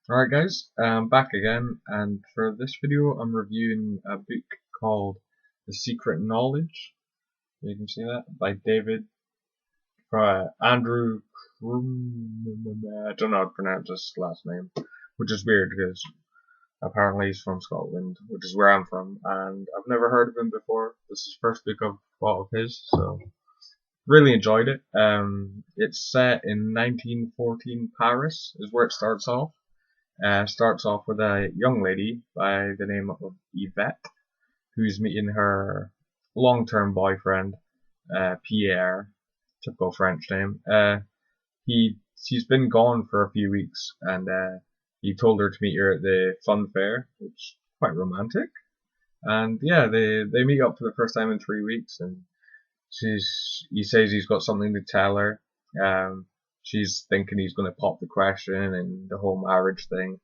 Alright guys, I'm back again, and for this video I'm reviewing a book called The Secret Knowledge. You can see that, by Andrew Crumey. I don't know how to pronounce his last name, which is weird because apparently he's from Scotland, which is where I'm from, and I've never heard of him before. This is the first book I've bought of his, so really enjoyed it. It's set in 1914 Paris, is where it starts off. Starts off with a young lady by the name of Yvette, who's meeting her long-term boyfriend, Pierre, typical French name. He's been gone for a few weeks, and he told her to meet her at the fun fair, which is quite romantic. And yeah, they meet up for the first time in 3 weeks, and he says he's got something to tell her. She's thinking he's going to pop the question and the whole marriage thing.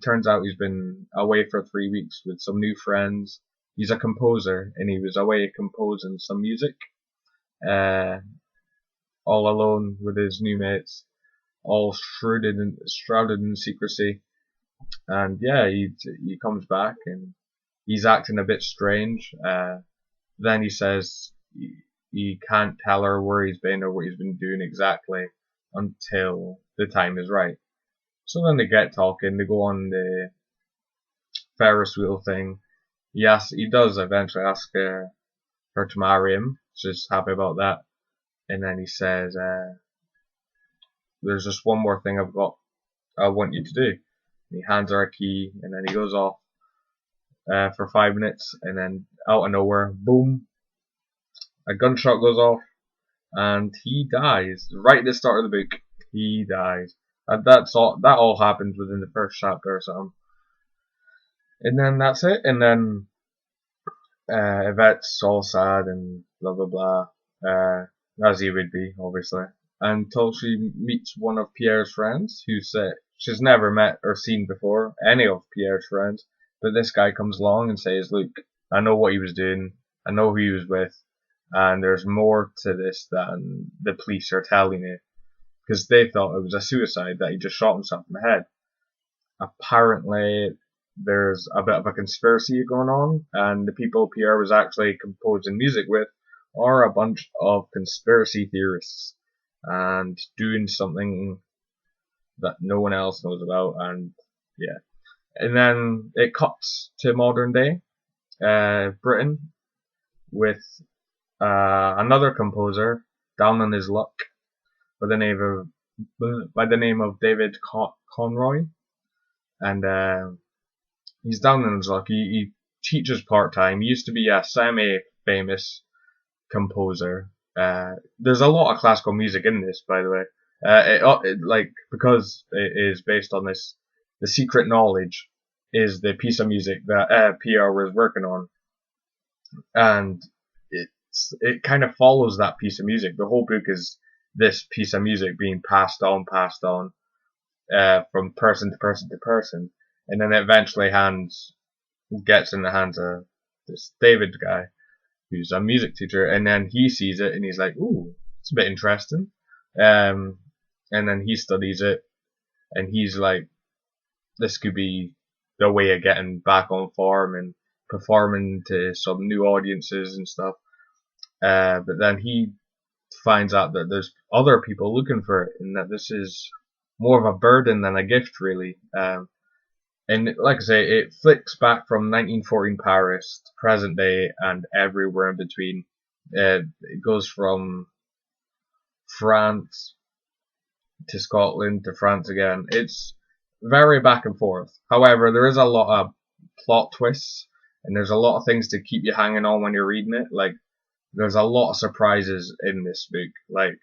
Turns out he's been away for 3 weeks with some new friends. He's a composer, and he was away composing some music, uh, all alone with his new mates, all shrouded in secrecy. And yeah, he comes back and he's acting a bit strange. Then he says he can't tell her where he's been or what he's been doing exactly until the time is right. So then they get talking, they go on the Ferris wheel thing. He does eventually ask her to marry him. She's happy about that. And then he says, there's just one more thing I want you to do. And he hands her a key, and then he goes off, for 5 minutes, and then out of nowhere, boom, a gunshot goes off, and he dies. Right at the start of the book, he dies. And that all happens within the first chapter or something. And then that's it, and then Yvette's all sad and blah blah blah, as he would be, obviously, until she meets one of Pierre's friends, who said she's never met or seen before any of Pierre's friends, but this guy comes along and says, "Look, I know what he was doing, I know who he was with, and there's more to this than the police are telling you," because they thought it was a suicide, that he just shot himself in the head. Apparently there's a bit of a conspiracy going on, and the people Pierre was actually composing music with are a bunch of conspiracy theorists and doing something that no one else knows about. And yeah, and then it cuts to modern day Britain with another composer down on his luck by the name of David Conroy, and he's down in his luck. He teaches part time. He used to be a semi-famous composer. There's a lot of classical music in this, by the way. Because it is based on this, The Secret Knowledge is the piece of music that PR was working on, and it kind of follows that piece of music. The whole book is this piece of music being passed on, from person to person to person, and then it eventually gets in the hands of this David guy, who's a music teacher, and then he sees it and he's like, "Ooh, it's a bit interesting," and then he studies it, and he's like, "This could be the way of getting back on form and performing to some new audiences and stuff." But then he finds out that there's other people looking for it, and that this is more of a burden than a gift, really. And like I say, it flicks back from 1914 Paris to present day and everywhere in between. It goes from France to Scotland to France again. It's very back and forth. However, there is a lot of plot twists, and there's a lot of things to keep you hanging on when you're reading it. Like, there's a lot of surprises in this book, like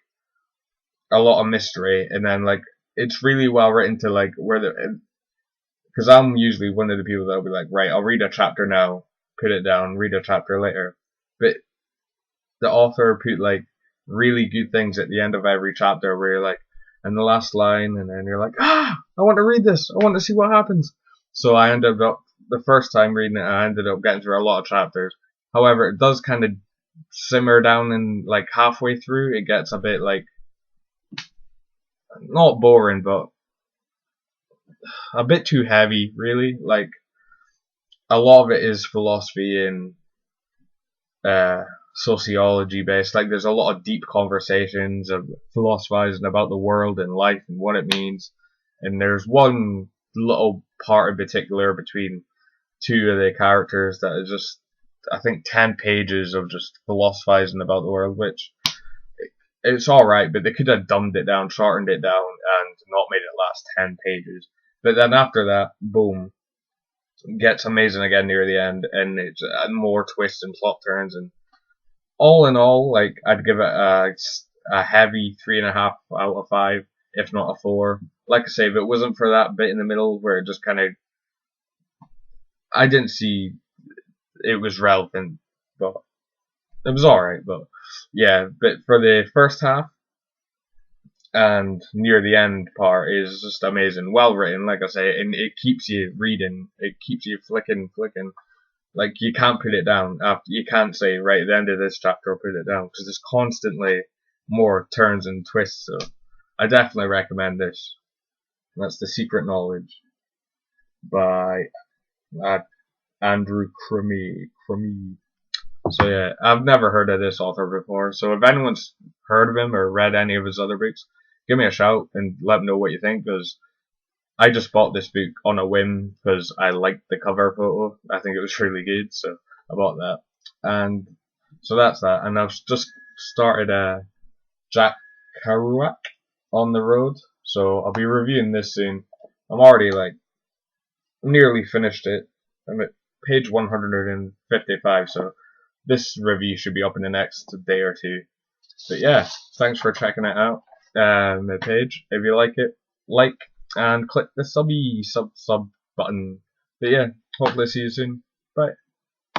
a lot of mystery, and then like it's really well written to like where the, because I'm usually one of the people that'll be like, right, I'll read a chapter now, put it down, read a chapter later. But the author put like really good things at the end of every chapter where you're like, and the last line, and then you're like, I want to read this, I want to see what happens. So I ended up, the first time reading it, I ended up getting through a lot of chapters. However, it does kind of simmer down, and like halfway through, it gets a bit like, not boring, but a bit too heavy, really. Like, a lot of it is philosophy and sociology based. Like, there's a lot of deep conversations of philosophizing about the world and life and what it means. And there's one little part in particular between two of the characters that is just, I think, 10 pages of just philosophizing about the world, which it's alright, but they could have dumbed it down, shortened it down, and not made it last 10 pages. But then after that, boom, gets amazing again near the end, and it's more twists and plot turns, and all in all, like, I'd give it a heavy 3.5 out of 5, if not a 4. Like I say, if it wasn't for that bit in the middle where it just kind of, I didn't see it was relevant, but it was alright, but yeah, but for the first half and near the end part is just amazing. Well written, like I say, and it keeps you reading, it keeps you flicking. Like, you can't put it down. You can't say, right at the end of this chapter, I'll put it down, because there's constantly more turns and twists, so I definitely recommend this. That's The Secret Knowledge by Andrew Crumey. So yeah, I've never heard of this author before, so if anyone's heard of him or read any of his other books, give me a shout and let me know what you think, because I just bought this book on a whim because I liked the cover photo. I think it was really good, so I bought that. And so that's that. And I've just started Jack Kerouac on the Road, so I'll be reviewing this soon. I'm already like nearly finished it. I'm at page 155, so this review should be up in the next day or two. But yeah, thanks for checking it out. The page. If you like it, like and click the sub button. But yeah, hopefully see you soon. Bye.